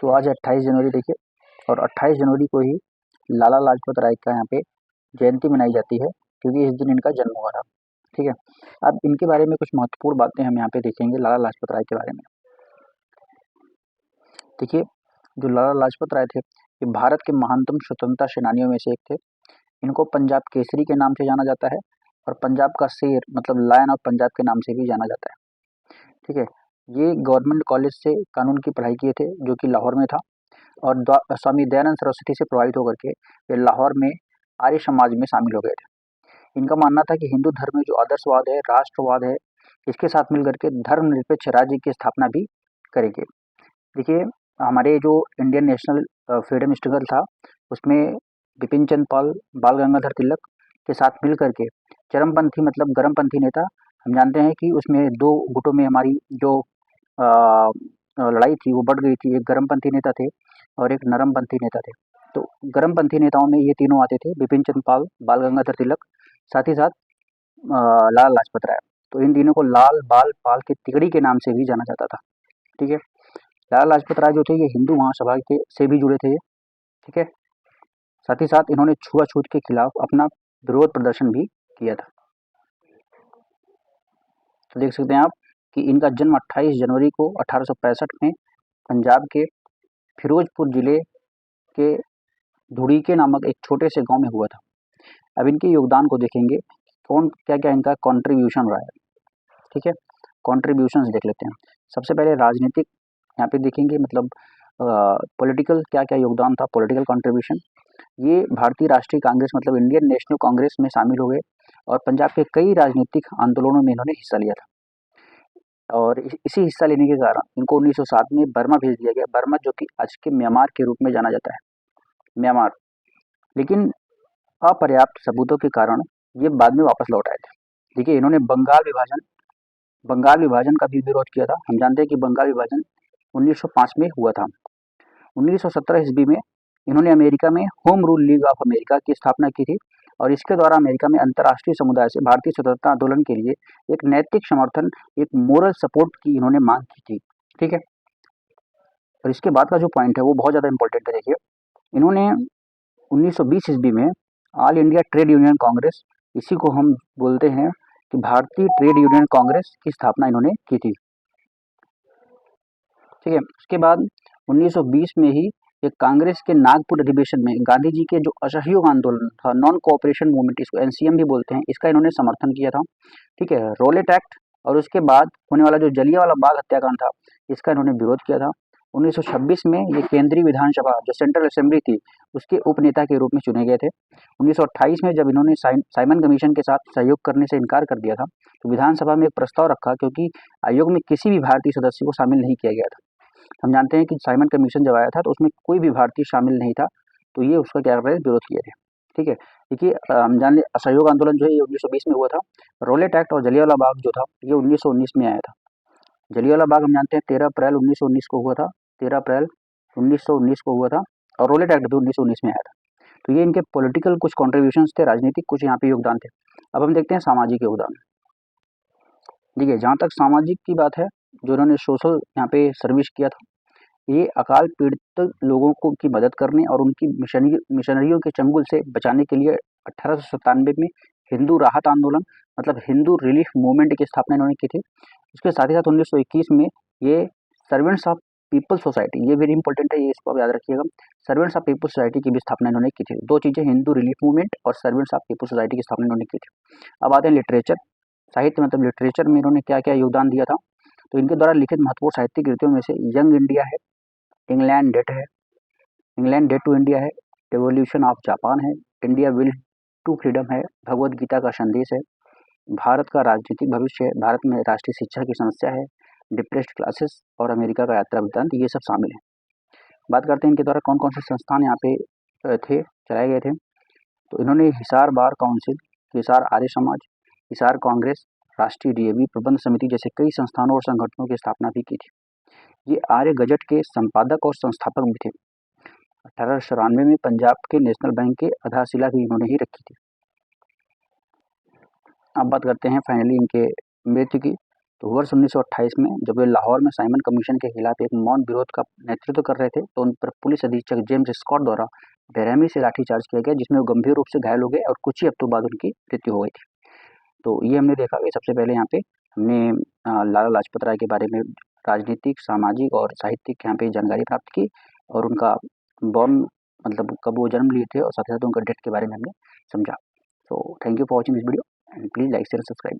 तो आज 28 जनवरी देखिए, और 28 जनवरी को ही लाला लाजपत राय का यहाँ पे जयंती मनाई जाती है, क्योंकि इस दिन इनका जन्म हुआ था। ठीक है, अब इनके बारे में कुछ महत्वपूर्ण बातें हम यहाँ पे देखेंगे लाला लाजपत राय के बारे में। देखिए, जो लाला लाजपत राय थे, ये भारत के महानतम स्वतंत्रता सेनानियों में से एक थे। इनको पंजाब केसरी के नाम से जाना जाता है, और पंजाब का शेर मतलब लायन ऑफ पंजाब के नाम से भी जाना जाता है। ठीक है, ये गवर्नमेंट कॉलेज से कानून की पढ़ाई किए थे, जो कि लाहौर में था, और स्वामी दयानंद सरस्वती से प्रभावित होकर के ये लाहौर में आर्य समाज में शामिल हो गए थे। इनका मानना था कि हिंदू धर्म में जो आदर्शवाद है, राष्ट्रवाद है, इसके साथ मिलकर के धर्मनिरपेक्ष राज्य की स्थापना भी करेंगे। देखिए, हमारे जो इंडियन नेशनल फ्रीडम स्ट्रगल था, उसमें बिपिन चंद्र पाल, बाल गंगाधर तिलक के साथ मिल करके चरमपंथी मतलब गर्मपंथी नेता, हम जानते हैं कि उसमें दो गुटों में हमारी जो लड़ाई थी वो बढ़ गई थी। एक गर्मपंथी नेता थे और एक नरमपंथी नेता थे। तो गर्मपंथी नेताओं में ये तीनों आते थे, बिपिन चंद्र पाल, बाल गंगाधर तिलक, साथ ही साथ लाला लाजपत राय। तो इन तीनों को लाल बाल पाल के तिगड़ी के नाम से भी जाना जाता था। ठीक है, लाला लाजपत राय जो थे ये हिंदू महासभा के से भी जुड़े थे। ठीक है, साथ ही साथ इन्होंने छुआछूत के खिलाफ अपना विरोध प्रदर्शन भी किया था। तो देख सकते हैं आप कि इनका जन्म 28 जनवरी को 1865 में पंजाब के फिरोजपुर जिले के धुड़ीके नामक एक छोटे से गांव में हुआ था। अब इनके योगदान को देखेंगे, कौन क्या क्या इनका कंट्रीब्यूशन रहा है। ठीक है, कंट्रीब्यूशंस देख लेते हैं। सबसे पहले राजनीतिक यहाँ पे देखेंगे, मतलब पॉलिटिकल क्या क्या योगदान था, पॉलिटिकल कंट्रीब्यूशन। ये भारतीय राष्ट्रीय कांग्रेस मतलब इंडियन नेशनल कांग्रेस में शामिल हो गए, और पंजाब के कई राजनीतिक आंदोलनों में इन्होंने हिस्सा लिया था। और इसी हिस्सा लेने के कारण इनको 1907 में बर्मा भेज दिया गया। बर्मा जो कि आज के म्यांमार के रूप में जाना जाता है, म्यांमार। लेकिन अपर्याप्त सबूतों के कारण ये बाद में वापस लौट आए थे। देखिए, इन्होंने बंगाल विभाजन का भी विरोध किया था। हम जानते हैं कि बंगाल विभाजन 1905 में हुआ था। 1917 ईस्वी में इन्होंने अमेरिका में home rule league of America की स्थापना की थी, और इसके द्वारा अमेरिका में अंतर्राष्ट्रीय समुदाय से भारतीय स्वतंत्रता आंदोलन के लिए एक नैतिक समर्थन, एक मोरल सपोर्ट की इन्होंने मांग की थी। ठीक है, और इसके बाद का जो पॉइंट है वो बहुत ज़्यादा इंपॉर्टेंट है। देखिए, इन्होंने 1920 ईस्वी में all India trade union Congress, इसी को हम बोलते हैं कि भारतीय ट्रेड यूनियन कांग्रेस की स्थापना इन्होंने की थी। ठीक है, उसके बाद 1920 में ही एक कांग्रेस के नागपुर अधिवेशन में गांधी जी के जो असहयोग आंदोलन था, नॉन कोऑपरेशन मूवमेंट, इसको एनसीएम भी बोलते हैं, इसका इन्होंने समर्थन किया था। ठीक है, रोलेट एक्ट और उसके बाद होने वाला जो जलियांवाला बाग हत्याकांड था, इसका इन्होंने विरोध किया था। 1926 में ये केंद्रीय विधानसभा जो सेंट्रल असेंबली थी, उसके उपनेता के रूप में चुने गए थे। 1928 में जब इन्होंने साइमन कमीशन के साथ सहयोग करने से इनकार कर दिया था, तो विधानसभा में एक प्रस्ताव रखा, क्योंकि आयोग में किसी भी भारतीय सदस्य को शामिल नहीं किया गया था। हम जानते हैं कि साइमन कमीशन जब आया था तो उसमें कोई भी भारतीय शामिल नहीं था, तो ये उसका क्या कर रहे थे, विरोध किए थे। ठीक है, देखिए, हम जान लें असहयोग आंदोलन जो है ये 1920 में हुआ था। रोलेट एक्ट और जलियांवाला बाग जो था ये 1919 में आया था। जलियांवाला बाग हम जानते हैं 13 अप्रैल 1919 को हुआ था, 13 अप्रैल 1919 को हुआ था, और रोलेट एक्ट भी 1919 में आया था। तो ये इनके पॉलिटिकल कुछ कॉन्ट्रीब्यूशंस थे, राजनीतिक कुछ यहाँ पे योगदान थे। अब हम देखते हैं सामाजिक योगदान। देखिए, जहाँ तक सामाजिक की बात है, जो इन्होंने सोशल यहाँ पे सर्विस किया था, ये अकाल पीड़ित लोगों को की मदद करने और उनकी मिशनरियों के चंगुल से बचाने के लिए 1897 में हिंदू राहत आंदोलन मतलब हिंदू रिलीफ मूवमेंट की स्थापना इन्होंने की थी। उसके साथ ही साथ 1921 में ये सर्वेंट्स ऑफ पीपल सोसाइटी, ये वेरी इंपॉर्टेंट है, ये इसको आप याद रखिएगा, सर्वेंट्स ऑफ पीपल सोसाइटी की भी स्थापना इन्होंने की थी। दो चीज़ें, हिंदू रिलीफ मूवमेंट और सर्वेंट्स ऑफ पीपल सोसाइटी की स्थापना इन्होंने की थी। अब आते हैं लिटरेचर, साहित्य मतलब लिटरेचर में इन्होंने क्या क्या योगदान दिया था। तो इनके द्वारा लिखित महत्वपूर्ण साहित्यिक कृतियों में से यंग इंडिया है, इंग्लैंड डेट है, इंग्लैंड डेट टू इंडिया है, एवोल्यूशन ऑफ जापान है, इंडिया विल टू फ्रीडम है, भगवद गीता का संदेश है, भारत का राजनीतिक भविष्य है, भारत में राष्ट्रीय शिक्षा की समस्या है, डिप्रेस्ड क्लासेस और अमेरिका का यात्रा वृत्तांत, ये सब शामिल है। बात करते हैं इनके द्वारा कौन कौन से संस्थान यहाँ पे थे, चलाए गए थे। तो इन्होंने हिसार बार काउंसिल, हिसार आर्य समाज, हिसार कांग्रेस, राष्ट्रीय डीएवी प्रबंध समिति जैसे कई संस्थानों और संगठनों की स्थापना भी की थी। ये आर्य गजट के संपादक और संस्थापक भी थे। 1894 में पंजाब के नेशनल बैंक के आधारशिला भी इन्होंने ही रखी थी। अब बात करते हैं फाइनली इनके मृत्यु की। तो वर्ष 1928 में जब वे लाहौर में साइमन कमीशन के खिलाफ एक मौन विरोध का नेतृत्व कर रहे थे, तो उन पर पुलिस अधीक्षक जेम्स स्कॉट द्वारा बेरहमी से लाठीचार्ज किया गया, जिसमें वो गंभीर रूप से घायल हो गए और कुछ ही हफ्तों बाद उनकी मृत्यु हो गई थी। तो ये हमने देखा कि सबसे पहले यहाँ पे हमने लाला लाजपत राय के बारे में राजनीतिक, सामाजिक और साहित्यिक यहाँ पे जानकारी प्राप्त की, और उनका बॉर्न मतलब कब वो जन्म लिए थे, और साथ ही साथ उनका डेथ के बारे में हमने समझा। तो thank you for watching this video, and please like share subscribe.